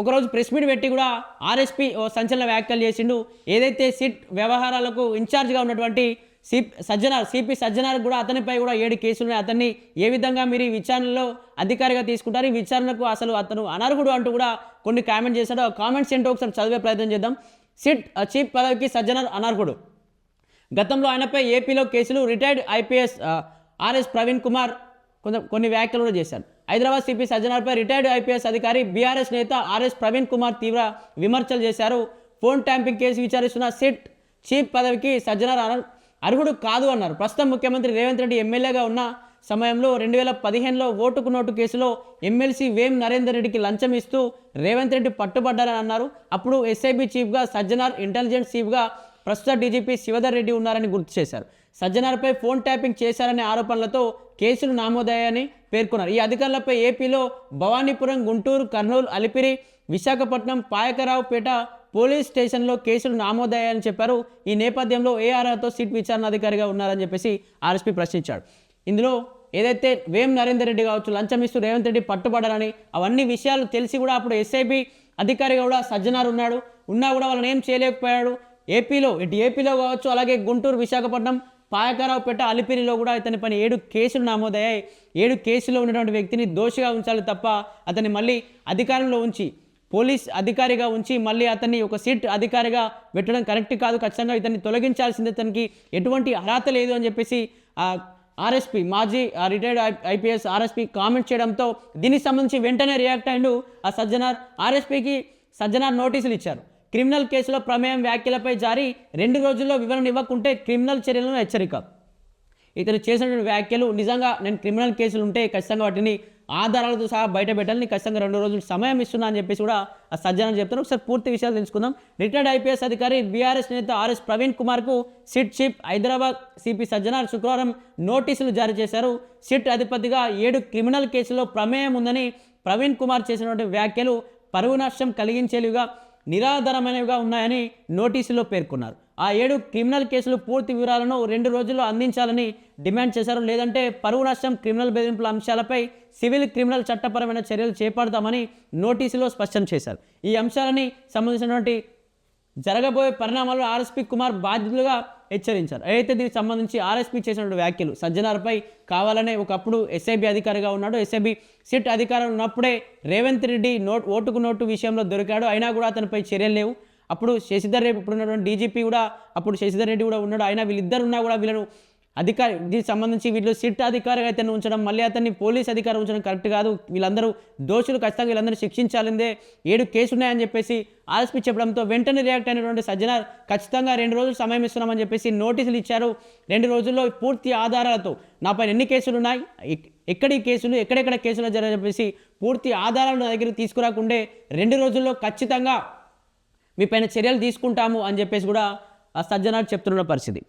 ఒకరోజు press meet పెట్టి కూడా ఆర్ఎస్పీ ఓ సంచలన వ్యాఖ్యలు చేసిండు. ఏదైతే సిట్ వ్యవహారాలకు ఇన్ఛార్జ్గా ఉన్నటువంటి సిపి సజ్జనార్ కూడా అతనిపై కూడా 7 కేసులు ఉన్నాయి. అతన్ని ఏ విధంగా మీరు ఈ విచారణలో అధికారిగా తీసుకుంటారు, ఈ విచారణకు అసలు అతను అనర్హుడు అంటూ కూడా కొన్ని కామెంట్ చేశాడు. ఆ కామెంట్స్ ఏంటో ఒకసారి చదివే ప్రయత్నం చేద్దాం. సిట్ చీఫ్ పదవికి సజ్జనార్ అనర్హుడు. గతంలో ఆయనపై ఏపీలో కేసులు. Retired IPS RS Praveen Kumar కొన్ని వ్యాఖ్యలు కూడా చేశారు. హైదరాబాద్ సిపి సజ్జనార్పై రిటైర్డ్ ఐపీఎస్ అధికారి బీఆర్ఎస్ నేత ఆర్ఎస్ ప్రవీణ్ కుమార్ తీవ్ర విమర్శలు చేశారు. ఫోన్ ట్యాంపింగ్ కేసు విచారిస్తున్న సిట్ చీఫ్ పదవికి సజ్జనార్ అర్హుడు కాదు అన్నారు. ప్రస్తుతం ముఖ్యమంత్రి రేవంత్ రెడ్డి ఎమ్మెల్యేగా ఉన్న సమయంలో 2015లో ఓటుకు నోటు కేసులో ఎమ్మెల్సీ వేం నరేందర్ రెడ్డికి లంచం ఇస్తూ రేవంత్ రెడ్డి పట్టుబడ్డారని అన్నారు. అప్పుడు ఎస్ఐబి చీఫ్గా సజ్జనార్, ఇంటెలిజెన్స్ చీఫ్గా ప్రస్తుత డీజీపీ శివధర్ రెడ్డి ఉన్నారని గుర్తు చేశారు. సజ్జనార్పై ఫోన్ ట్యాపింగ్ చేశారనే ఆరోపణలతో కేసులు నమోదయ్యాయని పేర్కొన్నారు. ఈ అధికారులపై ఏపీలో భవానీపురం, గుంటూరు, కర్నూలు, అలిపిరి, విశాఖపట్నం, పాయకరావుపేట పోలీస్ స్టేషన్లో కేసులు నమోదయ్యాయని చెప్పారు. ఈ నేపథ్యంలో ఏఆర్ఆర్తో సిట్ విచారణ అధికారిగా ఉన్నారని చెప్పేసి ఆర్ఎస్పీ ప్రశ్నించాడు. ఇందులో ఏదైతే వేం నరేందర్ రెడ్డి కావచ్చు లంచం ఇస్తూ రేవంత్ రెడ్డి పట్టుబడారని అవన్నీ విషయాలు తెలిసి కూడా అప్పుడు ఎస్ఐబి అధికారిగా కూడా సజ్జనార్ ఉన్నా కూడా వాళ్ళని ఏం చేయలేకపోయాడు. ఏపీలో కావచ్చు, అలాగే గుంటూరు, విశాఖపట్నం, పాయకరావుపేట, అలిపిరిలో కూడా ఇతని పైన 7 కేసులు నమోదయ్యాయి. 7 కేసుల్లో ఉన్నటువంటి వ్యక్తిని దోషిగా ఉంచాలి తప్ప అతన్ని మళ్ళీ అధికారంలో ఉంచి పోలీస్ అధికారిగా ఉంచి మళ్ళీ అతన్ని ఒక సిట్ అధికారిగా పెట్టడం కరెక్ట్ కాదు. ఖచ్చితంగా ఇతన్ని తొలగించాల్సిందే, ఇతనికి ఎటువంటి అర్హత లేదు అని చెప్పేసి ఆర్ఎస్పీ మాజీ రిటైర్డ్ ఐపీఎస్ ఆర్ఎస్పీ కామెంట్ చేయడంతో దీనికి సంబంధించి వెంటనే రియాక్ట్ అయ్యిండు ఆ సజ్జనార్. ఆర్ఎస్పీకి సజ్జనార్ నోటీసులు ఇచ్చారు. క్రిమినల్ కేసులో ప్రమేయం వ్యాఖ్యలపై జారీ, 2 రోజుల్లో వివరణ ఇవ్వకుంటే క్రిమినల్ చర్యలను హెచ్చరిక. ఇతను చేసినటువంటి వ్యాఖ్యలు నిజంగా నేను క్రిమినల్ కేసులు ఉంటే ఖచ్చితంగా వాటిని ఆధారాలతో సహా బయట పెట్టాలని ఖచ్చితంగా 2 రోజులు సమయం ఇస్తున్నా అని చెప్పేసి కూడా ఆ సజ్జనార్ చెప్తారు. ఒకసారి పూర్తి విషయాలు తెలుసుకుందాం. రిటైర్డ్ ఐపీఎస్ అధికారి బీఆర్ఎస్ నేత ఆర్ఎస్ ప్రవీణ్ కుమార్కు SIT chief Hyderabad CP Sajjanar శుక్రవారం నోటీసులు జారీ చేశారు. సిట్ అధిపతిగా 7 క్రిమినల్ కేసుల్లో ప్రమేయం ఉందని ప్రవీణ్ కుమార్ చేసినటువంటి వ్యాఖ్యలు పరువు నష్టం కలిగించేవిగా, నిరాధారమైనవిగా ఉన్నాయని నోటీసులో పేర్కొన్నారు. ఆ 7 క్రిమినల్ కేసులు పూర్తి వివరాలను 2 రోజుల్లో అందించాలని డిమాండ్ చేశారు. లేదంటే పరువు నష్టం, క్రిమినల్ బెదిరింపుల అంశాలపై సివిల్, క్రిమినల్ చట్టపరమైన చర్యలు చేపడతామని నోటీసులో స్పష్టం చేశారు. ఈ అంశాలని సంబంధించినటువంటి జరగబోయే పరిణామాల్లో ఆర్ఎస్పీ కుమార్ బాధ్యులుగా హెచ్చరించారు. అయితే దీనికి సంబంధించి ఆర్ఎస్పీ చేసినటువంటి వ్యాఖ్యలు సజ్జనార్పై కావాలనే ఒకప్పుడు ఎస్ఐబి అధికారిగా ఉన్నాడు. ఎస్ఐబి సిట్ అధికారం ఉన్నప్పుడే రేవంత్ రెడ్డి ఓటుకు నోటు విషయంలో దొరికాడు. అయినా కూడా అతనిపై చర్యలు లేవు. అప్పుడు శశిధర్ రెడ్డి, ఇప్పుడు ఉన్నటువంటి డీజీపీ కూడా అప్పుడు శశిధర్ రెడ్డి కూడా ఉన్నాడు. అయినా వీళ్ళిద్దరు ఉన్నా కూడా వీళ్ళను దీనికి సంబంధించి వీళ్ళు సిట్ అధికారిగా అయితే ఉంచడం, మళ్ళీ అతన్ని పోలీస్ అధికారి ఉంచడం కరెక్ట్ కాదు. వీళ్ళందరూ దోషులు, ఖచ్చితంగా వీళ్ళందరూ శిక్షించాలిందే. 7 కేసులు ఉన్నాయని చెప్పేసి ఆర్ఎస్పీ చెప్పడంతో వెంటనే రియాక్ట్ అయినటువంటి సజ్జనార్ ఖచ్చితంగా 2 రోజులు సమయం ఇస్తున్నామని చెప్పేసి నోటీసులు ఇచ్చారు. 2 రోజుల్లో పూర్తి ఆధారాలతో నాపైన ఎన్ని కేసులు ఉన్నాయి, ఎక్కడెక్కడ కేసులు జరగని చెప్పేసి పూర్తి ఆధారాలు నా దగ్గర తీసుకురాకుండే 2 రోజుల్లో ఖచ్చితంగా మీ పైన చర్యలు తీసుకుంటాము అని చెప్పేసి కూడా ఆ సజ్జనార్ చెప్తున్న పరిస్థితి.